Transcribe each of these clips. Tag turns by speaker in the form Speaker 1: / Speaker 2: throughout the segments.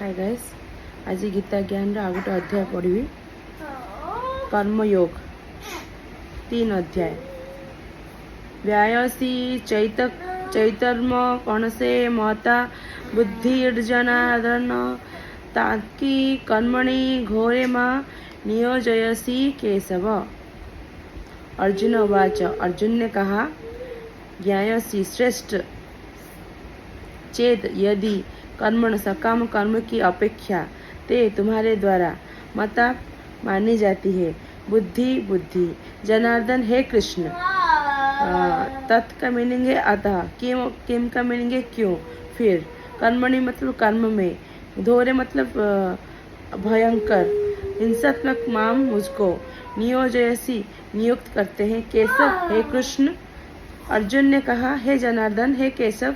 Speaker 1: Hi guys, आज गीता ज्ञान आ गोटे अध्याय पढ़ी। कर्मयोग 3 अध्याय। व्यायसी चैतर्म कणसे महता बुद्धिर्जनार्दन ताकी कर्मणि घोरे मां नियोजयसी केशव। अर्जुन उवाच। अर्जुन ने कहा, ज्ञायसी श्रेष्ठ चेत यदि कर्मण सकाम कर्म की अपेक्षा ते तुम्हारे द्वारा मता मानी जाती है। बुद्धि जनार्दन है कृष्ण। तत् का मीनिंग है अतः, किम का मीनिंग है क्यों, फिर कर्मणि मतलब कर्म में, धोरे मतलब भयंकर, हिंसात्मक माम मुझको, नियोजयसी नियुक्त करते हैं, केशव है कृष्ण। अर्जुन ने कहा, हे जनार्दन, हे केशव,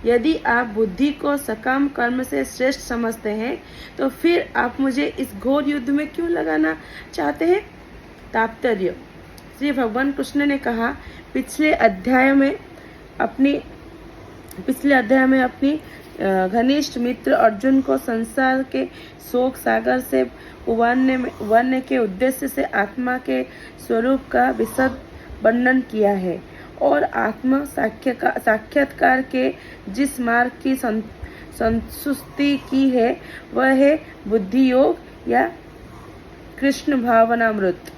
Speaker 1: यदि आप बुद्धि को सकाम कर्म से श्रेष्ठ समझते हैं तो फिर आप मुझे इस घोर युद्ध में क्यों लगाना चाहते हैं। तात्पर्य। श्री भगवान कृष्ण ने कहा, पिछले अध्याय में अपनी घनिष्ठ मित्र अर्जुन को संसार के शोक सागर से उबारने के उद्देश्य से आत्मा के स्वरूप का विशद वर्णन किया है और आत्म साक्षात्कार के जिस मार्ग की संस्तुति की है वह है बुद्धि योग या कृष्ण भावनामृत।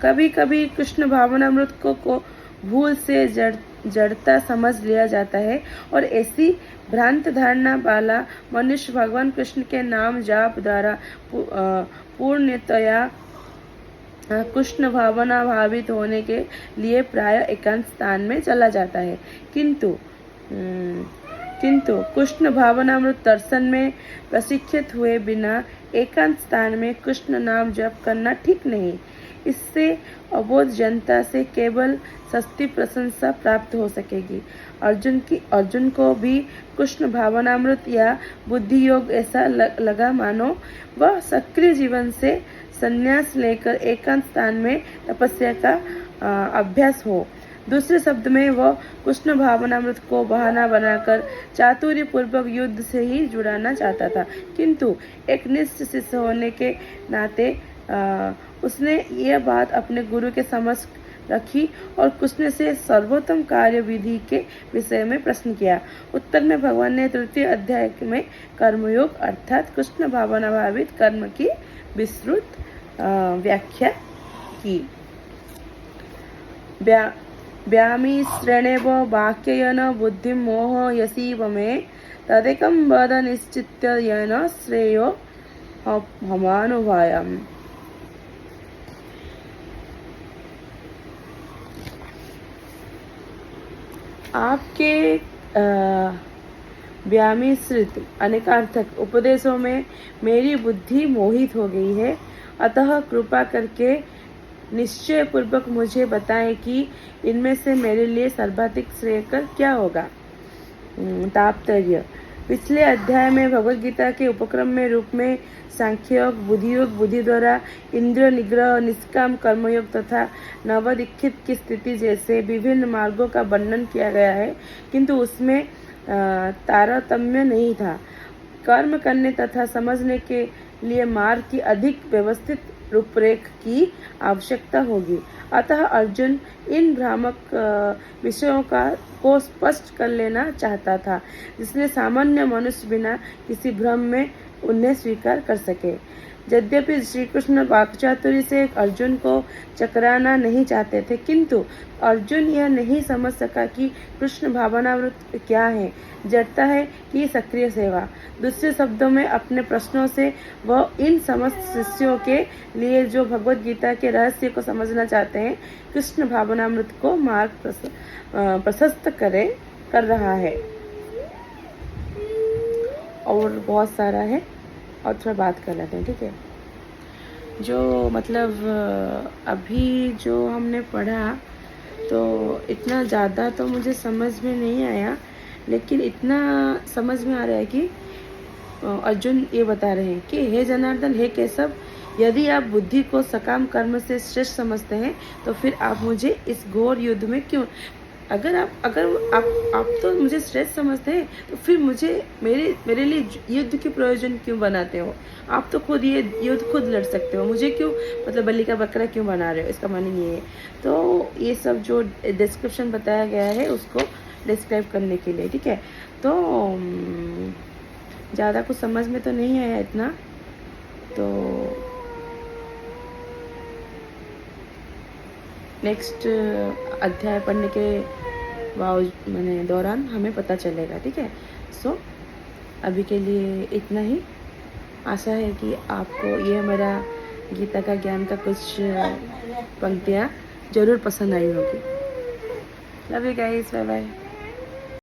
Speaker 1: कभी कभी कृष्ण भावनामृत को भूल से जड़ता समझ लिया जाता है और ऐसी भ्रांत धारणा वाला मनुष्य भगवान कृष्ण के नाम जाप द्वारा पूर्णतया कृष्ण भावना भावित होने के लिए प्राय एकांत स्थान में चला जाता है। किंतु कृष्ण भावनामृत दर्शन में प्रशिक्षित हुए बिना एकांत स्थान में कृष्ण नाम जप करना ठीक नहीं। इससे अबोध जनता से केवल सस्ती प्रशंसा प्राप्त हो सकेगी। अर्जुन को भी कृष्ण भावनामृत या बुद्धि योग ऐसा लगा मानो वह सक्रिय जीवन से संन्यास लेकर एकांत स्थान में तपस्या का अभ्यास हो। दूसरे शब्द में वह कृष्ण भावनामृत को बहाना बनाकर चातुर्य पूर्वक युद्ध से ही जुड़ाना चाहता था, किंतु एक निष्ठ शिष्य होने के नाते उसने यह बात अपने गुरु के समक्ष रखी और कृष्ण से सर्वोत्तम कार्य विधि के विषय में प्रश्न किया। उत्तर में भगवान ने तृतीय अध्याय में कर्मयोग अर्थात कृष्ण भावना भावित कर्म की विस्तृत व्याख्या की। व्यामिश्रणेव वाक्येन बुद्धि मोह यसीव मे तदेकं वद निश्चित्य येन श्रेयो हमानुभायम्। आपके व्यामिश्रित अनेकार्थक उपदेशों में मेरी बुद्धि मोहित हो गई है, अतः कृपा करके निश्चय पूर्वक मुझे बताएं कि इनमें से मेरे लिए सर्वाधिक श्रेयकर क्या होगा। तात्पर्य। पिछले अध्याय में भगवद गीता के उपक्रम में रूप में सांख्य योग, बुद्धि योग, बुद्धि द्वारा इंद्रिय निग्रह, निष्काम कर्मयोग तथा नवदीक्षित की स्थिति जैसे विभिन्न मार्गों का वर्णन किया गया है, किंतु उसमें तारतम्य नहीं था। कर्म करने तथा समझने के लिए मार्ग की अधिक व्यवस्थित रूपरेख की आवश्यकता होगी। अतः अर्जुन इन भ्रामक विषयों को स्पष्ट कर लेना चाहता था, जिससे सामान्य मनुष्य बिना किसी भ्रम में उन्हें स्वीकार कर सके। यद्यपि श्री कृष्ण वाक्चातुर्य से अर्जुन को चकराना नहीं चाहते थे, किंतु अर्जुन यह नहीं समझ सका कि कृष्ण भावनामृत क्या है, जड़ता है कि सक्रिय सेवा। दूसरे शब्दों में अपने प्रश्नों से वह इन समस्त शिष्यों के लिए जो भगवद गीता के रहस्य को समझना चाहते हैं, कृष्ण भावनामृत को मार्ग प्रशस्त कर रहा है। और बहुत सारा है और थोड़ा बात कर लेते हैं, ठीक है। जो मतलब अभी जो हमने पढ़ा तो इतना ज़्यादा तो मुझे समझ में नहीं आया, लेकिन इतना समझ में आ रहा है कि अर्जुन ये बता रहे हैं कि हे जनार्दन, हे केशव, यदि आप बुद्धि को सकाम कर्म से श्रेष्ठ समझते हैं तो फिर आप मुझे इस घोर युद्ध में क्यों अगर आप तो मुझे श्रेष्ठ समझते हैं, तो फिर मुझे मेरे लिए युद्ध के प्रयोजन क्यों बनाते हो? आप तो खुद ये युद्ध खुद लड़ सकते हो, मुझे क्यों मतलब बलि का बकरा क्यों बना रहे हो? इसका मीनिंग ये है। तो ये सब जो डिस्क्रिप्शन बताया गया है उसको डिस्क्राइब करने के लिए, ठीक है। तो ज़्यादा कुछ समझ में तो नहीं आया इतना, तो नेक्स्ट अध्याय पढ़ने के मैंने दौरान हमें पता चलेगा, ठीक है। सो अभी के लिए इतना ही। आशा है कि आपको ये मेरा गीता का ज्ञान का कुछ पंक्तियाँ ज़रूर पसंद आई होगी। Love you guys, bye bye.